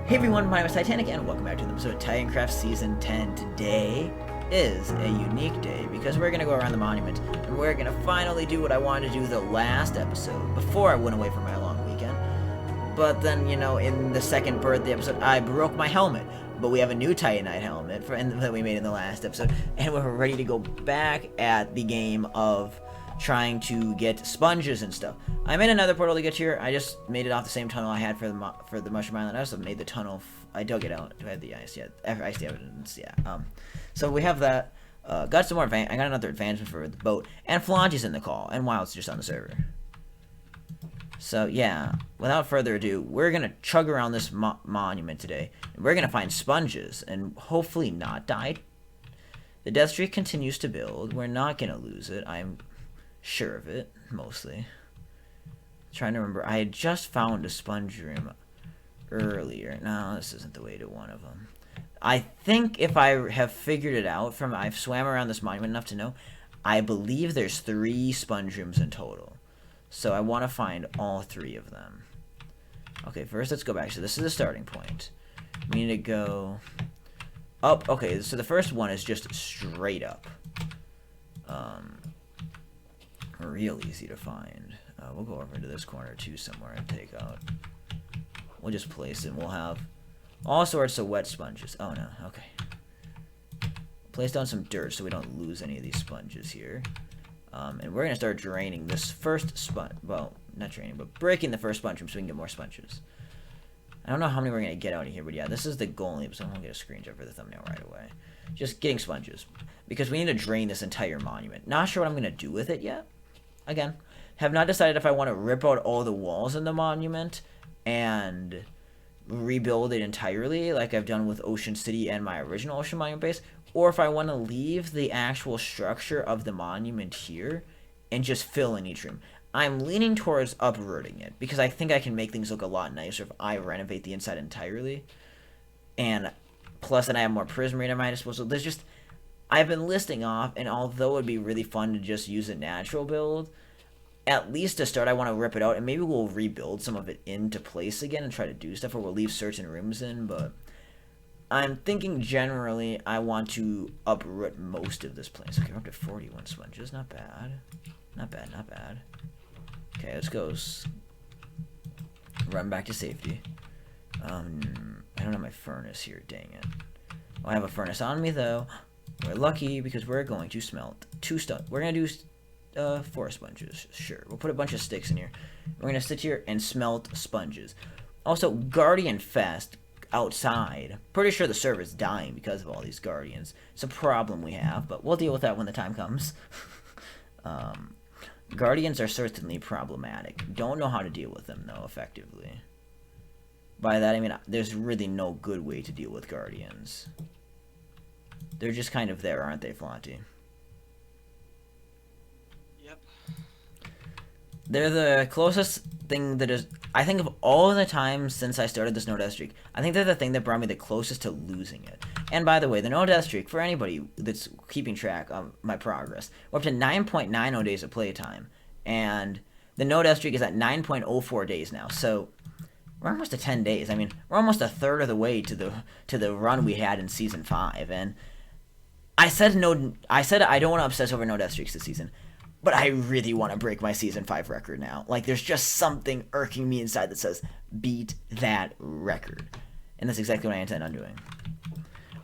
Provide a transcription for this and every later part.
Hey everyone, my name is Titanic and welcome back to an episode of Titancraft Season 10. Today is a unique day because we're going to go around the monument and we're going to finally do what I wanted to do the last episode before I went away for my long weekend. But then, you know, in the second birthday episode, I broke my helmet. But we have a new Titanite helmet that we made in the last episode, and we're ready to go back at the game of trying to get sponges and stuff. I made another portal to get here. I just made it off the same tunnel I had for the Mushroom Island. I also made the tunnel. I dug it out. Do I have the ice yet? Ice evidence, yeah. So we have that. Got some more. I got another advancement for the boat, and Flaunty's in the call, and Wild's just on the server. So yeah, without further ado, we're gonna chug around this monument today, and we're gonna find sponges and hopefully not die. The death streak continues to build. We're not gonna lose it. I'm sure of it, mostly. Trying to remember, I had just found a sponge room earlier. No, this isn't the way to one of them. I think if I have figured it out from I've swam around this monument enough to know, I believe there's 3 sponge rooms in total. So I want to find all 3 of them. Okay, first let's go back. So this is the starting point. We need to go up. Okay, so the first one is just straight up. Real easy to find. We'll go over into this corner too somewhere and take out. We'll just place it. We'll have all sorts of wet sponges. Oh no, okay. Place down some dirt so we don't lose any of these sponges here. And we're going to start draining this first sponge. Well, not draining, but breaking the first sponge room so we can get more sponges. I don't know how many we're going to get out of here, but yeah, this is the goal, so I'm going to get a screenshot for the thumbnail right away. Just getting sponges. Because we need to drain this entire monument. Not sure what I'm going to do with it yet. Again, have not decided if I want to rip out all the walls in the monument and rebuild it entirely, like I've done with Ocean City and my original Ocean Monument base, or if I want to leave the actual structure of the monument here and just fill in each room. I'm leaning towards uprooting it because I think I can make things look a lot nicer if I renovate the inside entirely. And plus, then I have more Prismarine at my disposal. There's just, I've been listing off, and although it would be really fun to just use a natural build, at least to start, I want to rip it out, and maybe we'll rebuild some of it into place again and try to do stuff, or we'll leave certain rooms in, but I'm thinking generally I want to uproot most of this place. Okay, we're up to 41 sponges. Not bad. Not bad, not bad. Okay, let's go. Run back to safety. I don't have my furnace here, dang it. Oh, I have a furnace on me, though. We're lucky because we're going to smelt 2 stuff. We're going to do 4 sponges. Sure, we'll put a bunch of sticks in here. We're going to sit here and smelt sponges. Also, Guardian Fest outside. Pretty sure the server's dying because of all these guardians. It's a problem we have, but we'll deal with that when the time comes. Guardians are certainly problematic. Don't know how to deal with them, though, effectively. By that, I mean, there's really no good way to deal with guardians. They're just kind of there, aren't they, Flaunty? Yep. They're the closest thing that is, I think, of all the times since I started this no death streak, I think they're the thing that brought me the closest to losing it. And by the way, the no death streak, for anybody that's keeping track of my progress, we're up to 9.90 days of playtime, and the no death streak is at 9.04 days now, so we're almost to 10 days. I mean, we're almost a third of the way to the run we had in Season 5, and I said I don't want to obsess over no death streaks this season, but I really want to break my Season 5 record now. Like, there's just something irking me inside that says, beat that record. And that's exactly what I intend on doing.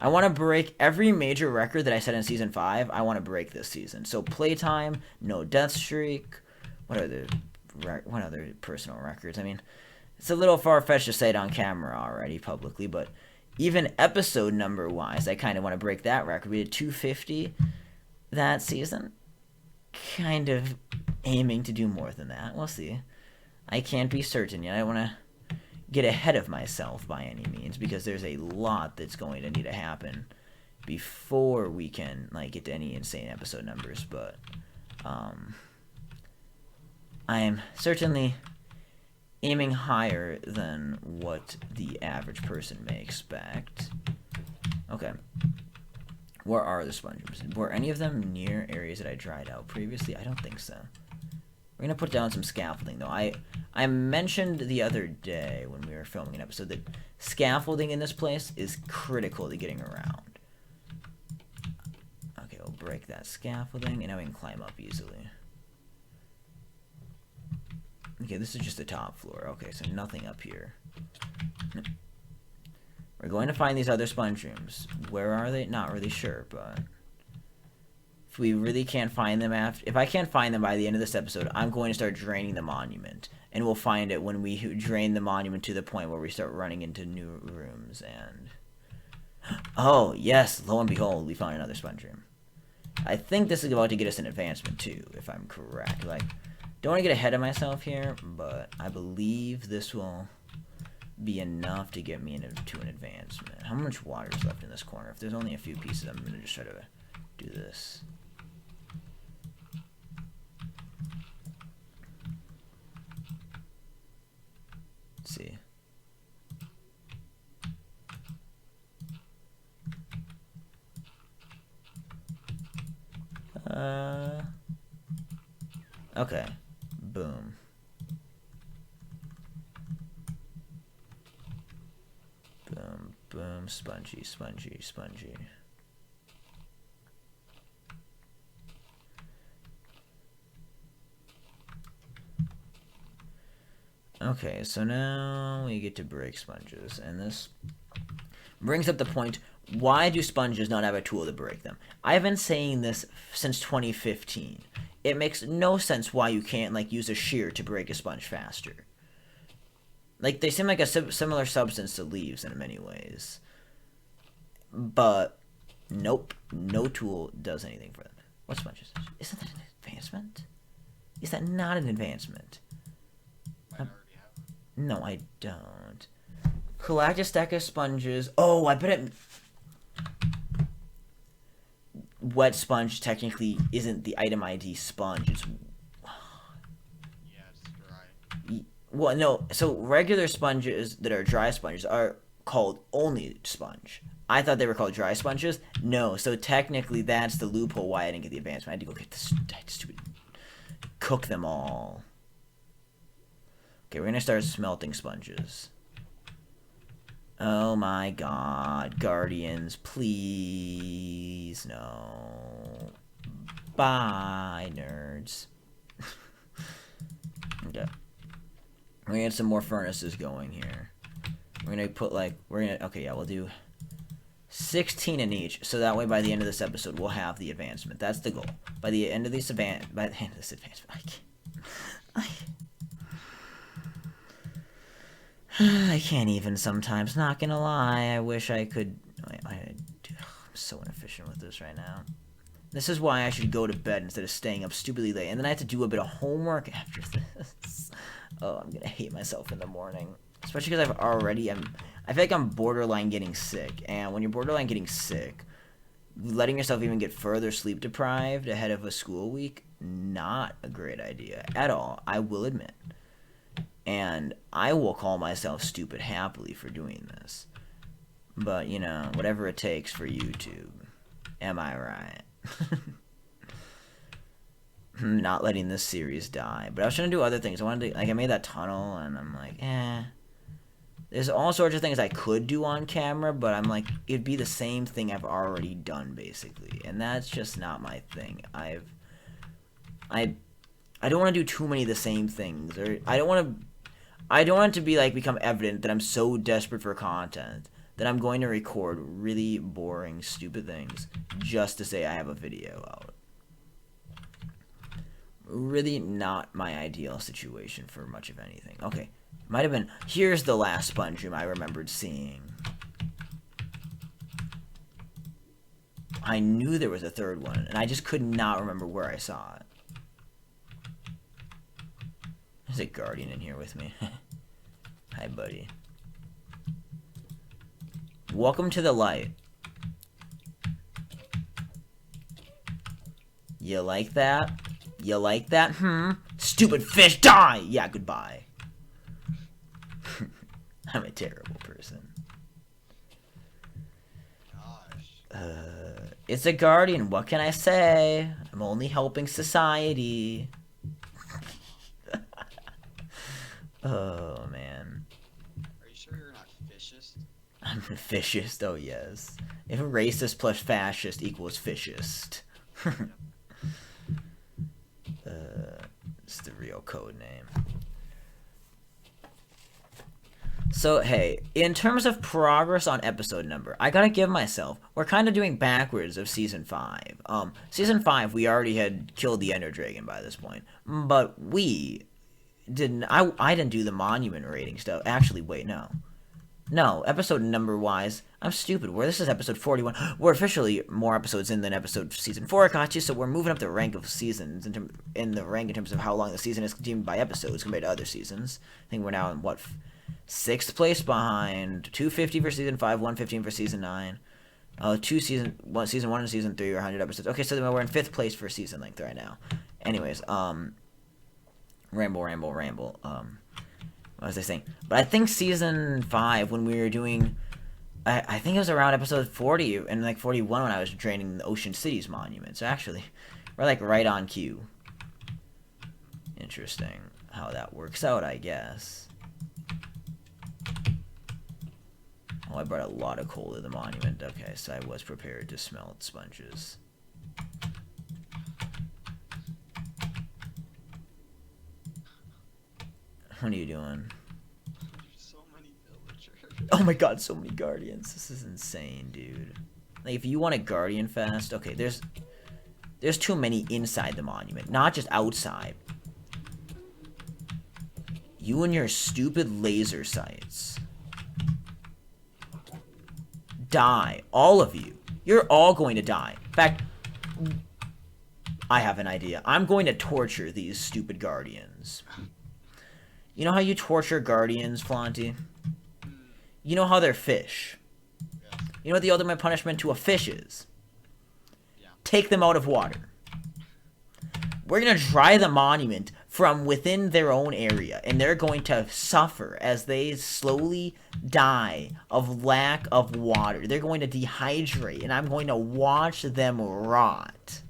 I want to break every major record that I set in Season 5. I want to break this season. So, playtime, no death streak. What other personal records? I mean, it's a little far-fetched to say it on camera already, publicly, but even episode number-wise, I kind of want to break that record. We did 250 that season. Kind of aiming to do more than that. We'll see. I can't be certain yet. I want to get ahead of myself by any means because there's a lot that's going to need to happen before we can like get to any insane episode numbers. But I am certainly aiming higher than what the average person may expect. Okay. Where are the sponges? Were any of them near areas that I dried out previously? I don't think so. We're gonna put down some scaffolding, though. I mentioned the other day when we were filming an episode that scaffolding in this place is critical to getting around. Okay, we'll break that scaffolding, and now we can climb up easily. Okay, this is just the top floor. Okay, so nothing up here. We're going to find these other sponge rooms. Where are they? Not really sure, but if we really can't find them if I can't find them by the end of this episode, I'm going to start draining the monument. And we'll find it when we drain the monument to the point where we start running into new rooms. And oh, yes, lo and behold, we found another sponge room. I think this is about to get us an advancement, too, if I'm correct. Like, don't want to get ahead of myself here, but I believe this will be enough to get me into an advancement. How much water is left in this corner? If there's only a few pieces, I'm going to just try to do this. Let's see. Okay. Boom. Boom, boom, spongy, spongy, spongy. Okay, so now we get to break sponges, and this brings up the point, why do sponges not have a tool to break them? I've been saying this since 2015. It makes no sense why you can't, like, use a shear to break a sponge faster. Like, they seem like a similar substance to leaves in many ways. But, nope, no tool does anything for them. What sponge is this? Isn't that an advancement? Is that not an advancement? No, I don't. Collect a stack of sponges. Oh, I bet it... Wet sponge technically isn't the item ID sponge. It's... Yeah, it's dry. Well, no. So regular sponges that are dry sponges are called only sponge. I thought they were called dry sponges. No, so technically that's the loophole why I didn't get the advancement. I had to go get this stupid... Cook them all. Okay, we're gonna start smelting sponges. Oh my god, Guardians, please, no. Bye, nerds. Okay. We're gonna get some more furnaces going here. We're gonna put okay, yeah, we'll do 16 in each, so that way by the end of this episode we'll have the advancement. That's the goal. By the end of this advancement, I can't even sometimes, not gonna lie. I wish I could. I'm so inefficient with this right now. This is why I should go to bed instead of staying up stupidly late. And then I have to do a bit of homework after this. Oh, I'm gonna hate myself in the morning. Especially because I feel like I'm borderline getting sick. And when you're borderline getting sick, letting yourself even get further sleep deprived ahead of a school week, not a great idea at all, I will admit. And I will call myself stupid happily for doing this. But, you know, whatever it takes for YouTube. Am I right? Not letting this series die. But I was trying to do other things. I made that tunnel, and I'm like, There's all sorts of things I could do on camera, but I'm like, it'd be the same thing I've already done, basically. And that's just not my thing. I don't want to do too many of the same things. Or I don't want it to be like become evident that I'm so desperate for content that I'm going to record really boring, stupid things just to say I have a video out. Really not my ideal situation for much of anything. Okay, might have been... Here's the last sponge room I remembered seeing. I knew there was a third one, and I just could not remember where I saw it. There's a guardian in here with me. Hi, buddy. Welcome to the light. You like that? You like that? Stupid fish, die! Yeah, goodbye. I'm a terrible person. Gosh. It's a guardian. What can I say? I'm only helping society. Oh, man. Are you sure you're not fishist? I'm a fishist, oh yes. If racist plus fascist equals fishist. It's the real code name. So, hey, in terms of progress on episode number, I gotta give myself, we're kind of doing backwards of Season 5. Season 5, we already had killed the Ender Dragon by this point. But we didn't, I didn't do the monument rating stuff. Actually, wait, no. No, episode number-wise, I'm stupid. This is episode 41. We're officially more episodes in than episode Season 4 got you, so we're moving up the rank of seasons in the rank in terms of how long the season is deemed by episodes compared to other seasons. I think we're now in, what, 6th place behind 250 for Season 5, 115 for Season 9. Season 1 and Season 3 are 100 episodes. Okay, so then we're in 5th place for season length right now. Anyways, ramble. What was I saying? But I think Season 5, when we were doing... I think it was around episode 40 and like 41 when I was draining the Ocean Cities monument. So actually, we're like right on cue. Interesting how that works out, I guess. Oh, I brought a lot of coal to the monument. Okay, so I was prepared to smelt sponges. What are you doing? There's so many villagers. Oh my god, so many guardians. This is insane, dude. Like, if you want a guardian fast, okay, there's too many inside the monument, not just outside. You and your stupid laser sights. Die. All of you. You're all going to die. In fact, I have an idea. I'm going to torture these stupid guardians. You know how you torture guardians, Flaunty? You know how they're fish. Yes. You know what the ultimate punishment to a fish is? Yeah. Take them out of water. We're going to dry the monument from within their own area, and they're going to suffer as they slowly die of lack of water. They're going to dehydrate, and I'm going to watch them rot.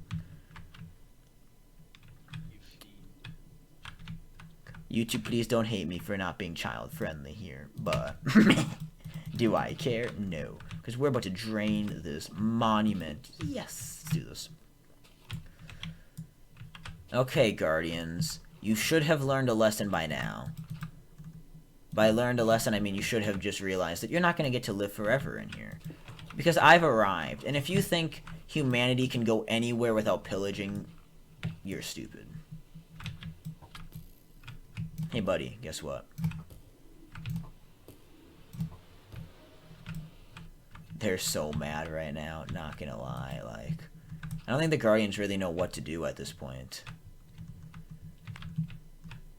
You fiend. YouTube, please don't hate me for not being child-friendly here, but do I care? No, because we're about to drain this monument. Yes, let's do this. Okay, Guardians, you should have learned a lesson by now. By learned a lesson, I mean you should have just realized that you're not going to get to live forever in here. Because I've arrived, and if you think humanity can go anywhere without pillaging, you're stupid. Hey, buddy, guess what? They're so mad right now, not gonna lie, like... I don't think the Guardians really know what to do at this point.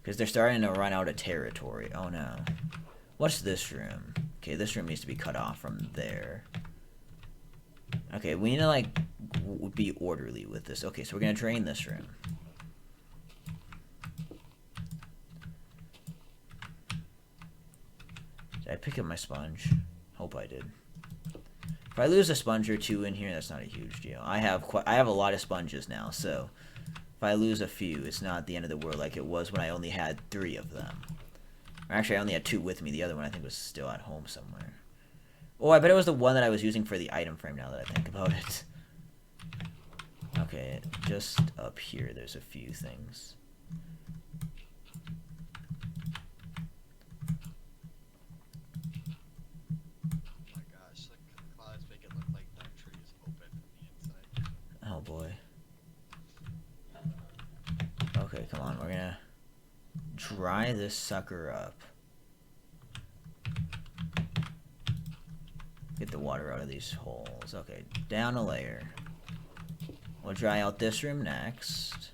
Because they're starting to run out of territory. Oh no. What's this room? Okay, this room needs to be cut off from there. Okay, we need to, like, be orderly with this. Okay, so we're gonna drain this room. Did I pick up my sponge? Hope I did. If I lose a sponge or two in here, that's not a huge deal. I have a lot of sponges now, so if I lose a few, it's not the end of the world like it was when I only had 3 of them. Or actually, I only had 2 with me. The other one, I think, was still at home somewhere. Oh, I bet it was the one that I was using for the item frame now that I think about it. Okay, just up here, there's a few things. Oh boy. Okay, come on, we're gonna dry this sucker up. Get the water out of these holes. Okay, down a layer. We'll dry out this room next.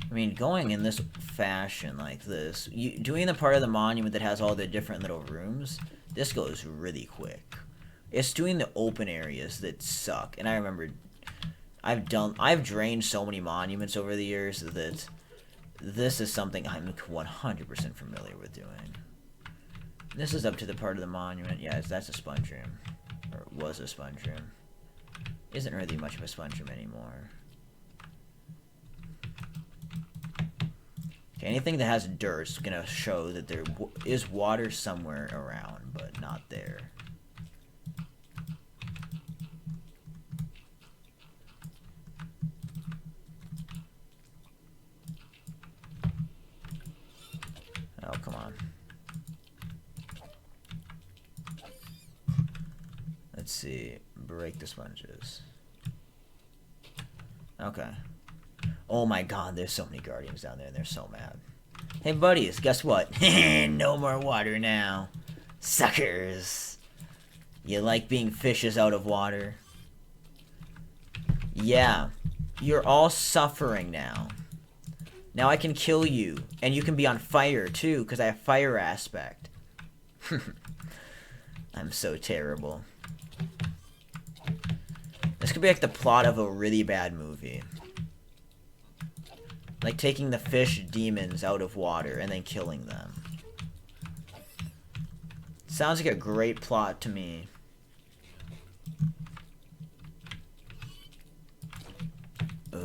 I mean, going in this fashion like this, doing the part of the monument that has all the different little rooms, this goes really quick. It's doing the open areas that suck, and I remember I've drained so many monuments over the years that this is something I'm 100% familiar with doing. This is up to the part of the monument. Yeah, that's a sponge room. Or it was a sponge room. Isn't really much of a sponge room anymore. Okay, anything that has dirt is gonna show that there is water somewhere around, but not there. Oh, come on. Let's see. Break the sponges. Okay. Oh my god, there's so many guardians down there and they're so mad. Hey buddies, guess what? No more water now. Suckers. You like being fishes out of water? Yeah. You're all suffering now. Now I can kill you. And you can be on fire too, because I have fire aspect. I'm so terrible. This could be like the plot of a really bad movie. Like taking the fish demons out of water and then killing them. Sounds like a great plot to me. I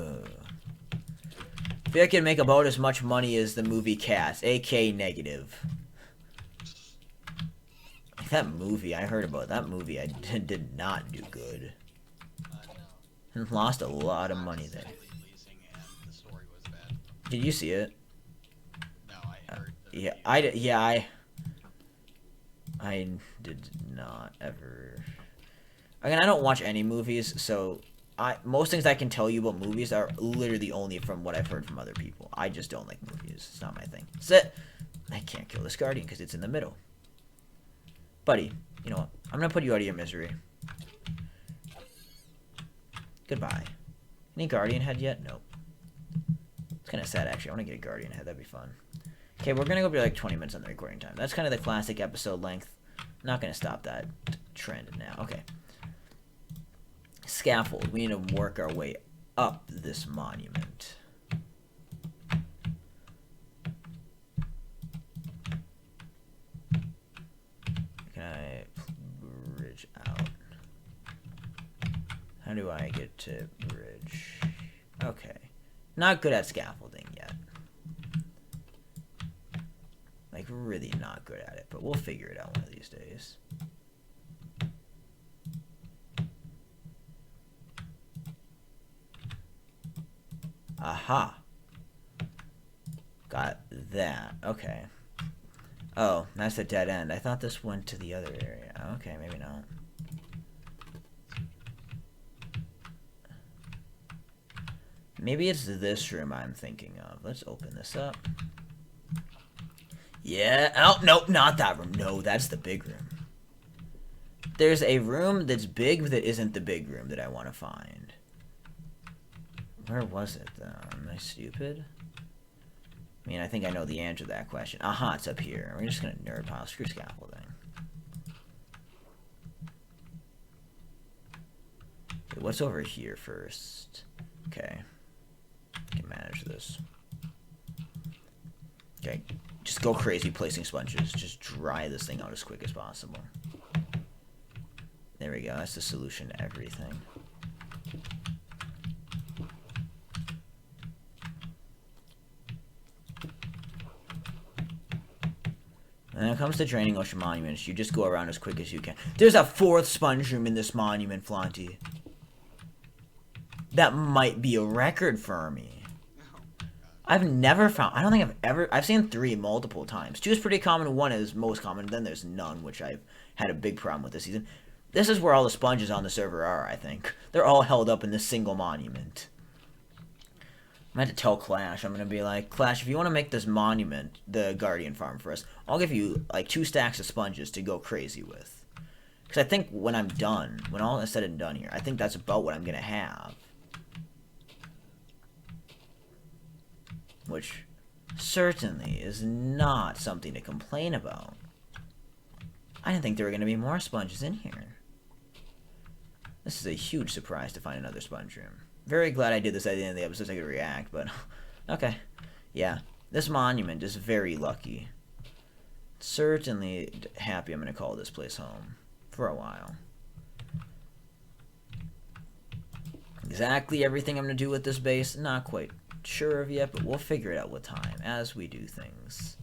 feel like I could make about as much money as the movie Cats, aka negative. That movie, I heard about that movie, I did not do good. No. Lost a lot of money there. Pleasing and the story was bad. Did you see it? No, I heard. Yeah, I did not ever. Again, I don't watch any movies, so most things I can tell you about movies are literally only from what I've heard from other people. I just don't like movies. It's not my thing. Sit. I can't kill this guardian because it's in the middle. Buddy, you know what? I'm gonna put you out of your misery. Goodbye. Any guardian head yet? Nope. It's kind of sad, actually. I want to get a guardian head. That'd be fun. Okay, we're gonna go be like 20 minutes on the recording time. That's kind of the classic episode length. I'm not gonna stop that trend now. Okay. Scaffold. We need to work our way up this monument. Can I bridge out? How do I get to bridge? Okay. Not good at scaffolding yet. Like, really not good at it, but we'll figure it out one of these days. Aha. Got that. Okay. Oh, that's a dead end. I thought this went to the other area. Okay, maybe not. Maybe it's this room I'm thinking of. Let's open this up. Yeah. Oh, nope, not that room. No, that's the big room. There's a room that's big that isn't the big room that I want to find. Where was it, though? Am I stupid? I mean, I think I know the answer to that question. Aha, it's up here. We're just gonna nerd pile. Screw scaffolding. Okay, what's over here first? Okay. I can manage this. Okay. Just go crazy placing sponges. Just dry this thing out as quick as possible. There we go. That's the solution to everything. When it comes to draining ocean monuments, you just go around as quick as you can. There's a 4th sponge room in this monument, Flaunty. That might be a record for me. I've never found... I don't think I've seen 3 multiple times. 2 is pretty common, 1 is most common, then there's none, which I've had a big problem with this season. This is where all the sponges on the server are, I think. They're all held up in this single monument. I'm going to tell Clash. I'm going to be like, Clash, if you want to make this monument, the Guardian Farm for us, I'll give you like 2 stacks of sponges to go crazy with. Because I think when I'm done, when all is said and done here, I think that's about what I'm going to have. Which certainly is not something to complain about. I didn't think there were going to be more sponges in here. This is a huge surprise to find another sponge room. Very glad I did this at the end of the episode so I could react, but okay. Yeah, this monument is very lucky. Certainly happy I'm going to call this place home for a while. Exactly everything I'm going to do with this base, not quite sure of yet, but we'll figure it out with time as we do things.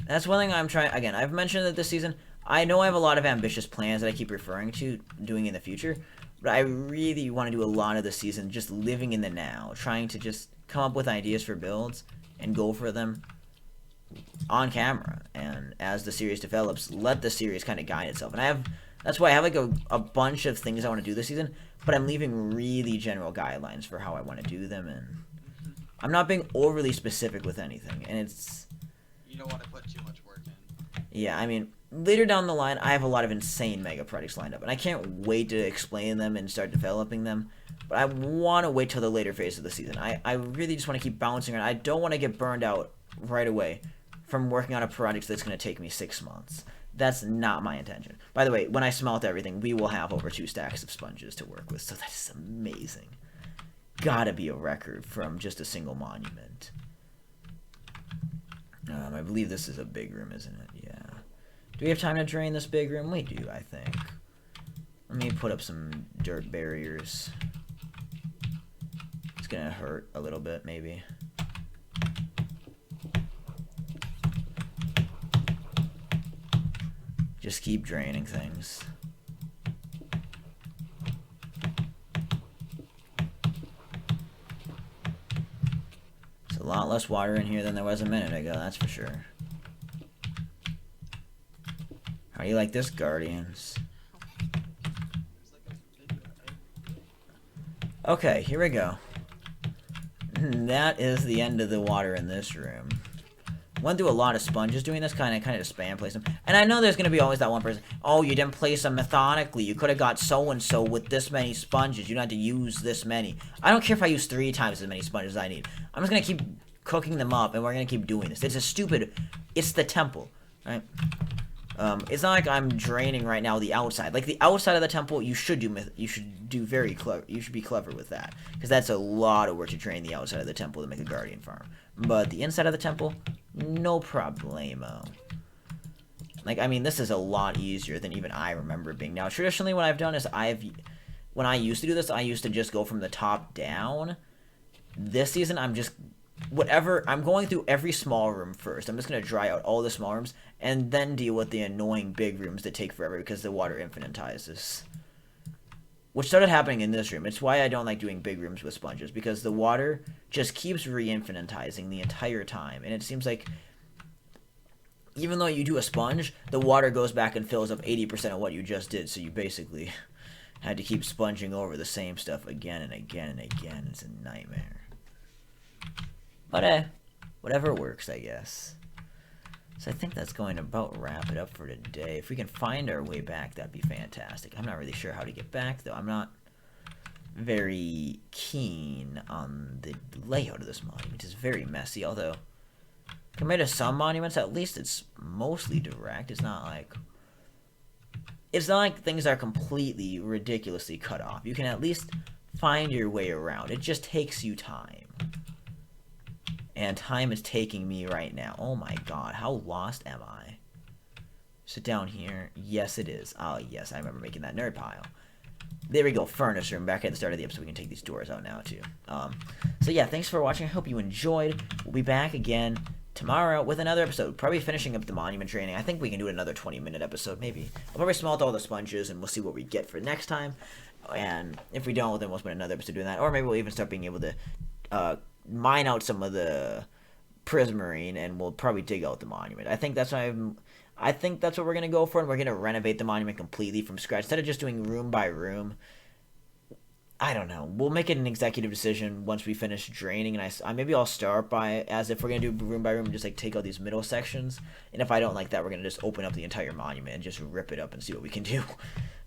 That's one thing I'm trying. Again, I've mentioned that this season, I know I have a lot of ambitious plans that I keep referring to doing in the future, but I really want to do a lot of the season just living in the now, trying to just come up with ideas for builds and go for them on camera. And as the series develops, let the series kind of guide itself. And that's why I have like a bunch of things I want to do this season, but I'm leaving really general guidelines for how I want to do them, and I'm not being overly specific with anything. And it's, You don't want to put too much work in. yeah, I mean, later down the line, I have a lot of insane mega projects lined up, and I can't wait to explain them and start developing them, but I want to wait till the later phase of the season. I really just want to keep bouncing around. I don't want to get burned out right away from working on a project that's going to take me 6 months. That's not my intention. By the way, when I smelt everything, we will have over 2 stacks of sponges to work with, so that is amazing. Gotta be a record from just a single monument. I believe this is a big room, isn't it? Yeah. Do we have time to drain this big room? We do, I think. Let me put up some dirt barriers. It's gonna hurt a little bit, maybe. Just keep draining things. There's a lot less water in here than there was a minute ago, that's for sure. How do you like this, Guardians? Okay, here we go. That is the end of the water in this room. Went through a lot of sponges doing this, kind of just spam place them. And I know there's going to be always that one person, oh, you didn't place them methodically. You could have got so-and-so with this many sponges. You don't have to use this many. I don't care if I use 3 times as many sponges as I need. I'm just going to keep cooking them up, and we're going to keep doing this. It's a stupid... It's the temple, right? It's not like I'm draining right now the outside. Like, the outside of the temple, you should do very clever. You should be clever with that. Because that's a lot of work to drain the outside of the temple to make a guardian farm. But the inside of the temple... no problemo. Like, I mean, this is a lot easier than even I remember it being. Now, traditionally, what I've done is when I used to do this, I used to just go from the top down. This season, I'm just, I'm going through every small room first. I'm just going to dry out all the small rooms, and then deal with the annoying big rooms that take forever because the water infinitizes. Which started happening in this room. It's why I don't like doing big rooms with sponges, because the water just keeps re-infinitizing the entire time. And it seems like, even though you do a sponge, the water goes back and fills up 80% of what you just did. So you basically had to keep sponging over the same stuff again and again and again. It's a nightmare. But whatever works, I guess. So I think that's going to about wrap it up for today. If we can find our way back, that'd be fantastic. I'm not really sure how to get back, though. I'm not very keen on the layout of this monument. It's very messy, although compared to some monuments, at least it's mostly direct. It's not like things are completely ridiculously cut off. You can at least find your way around. It just takes you time. And time is taking me right now. Oh my god, how lost am I? Is it down here? Yes, it is. Oh, yes, I remember making that nerd pile. There we go, furnace room. Back at the start of the episode, we can take these doors out now, too. So yeah, thanks for watching. I hope you enjoyed. We'll be back again tomorrow with another episode. Probably finishing up the monument training. I think we can do another 20-minute episode, maybe. I'll probably smelt all the sponges, and we'll see what we get for next time. And if we don't, then we'll spend another episode doing that. Or maybe we'll even start being able to mine out some of the prismarine, and we'll probably dig out the monument. I think that's what we're gonna go for, and we're gonna renovate the monument completely from scratch instead of just doing room by room. I don't know. We'll make it an executive decision once we finish draining, and maybe I'll start by, as if we're gonna do room by room, and just like take out these middle sections. And if I don't like that, we're gonna just open up the entire monument and just rip it up and see what we can do.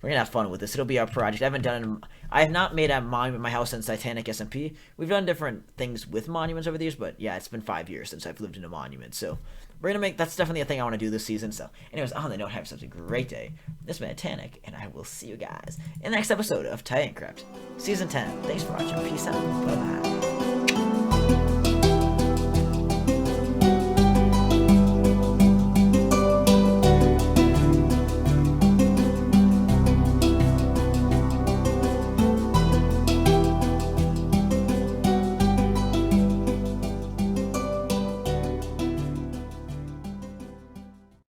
We're gonna have fun with this. It'll be our project. I have not made a monument in my house since Titanic SMP. We've done different things with monuments over the years, but yeah, it's been 5 years since I've lived in a monument. So we're gonna that's definitely a thing I want to do this season. So anyways, on the note, have such a great day. This has been Titanic, and I will see you guys in the next episode of Titancraft Season 10. Thanks for watching. Peace out. Bye bye.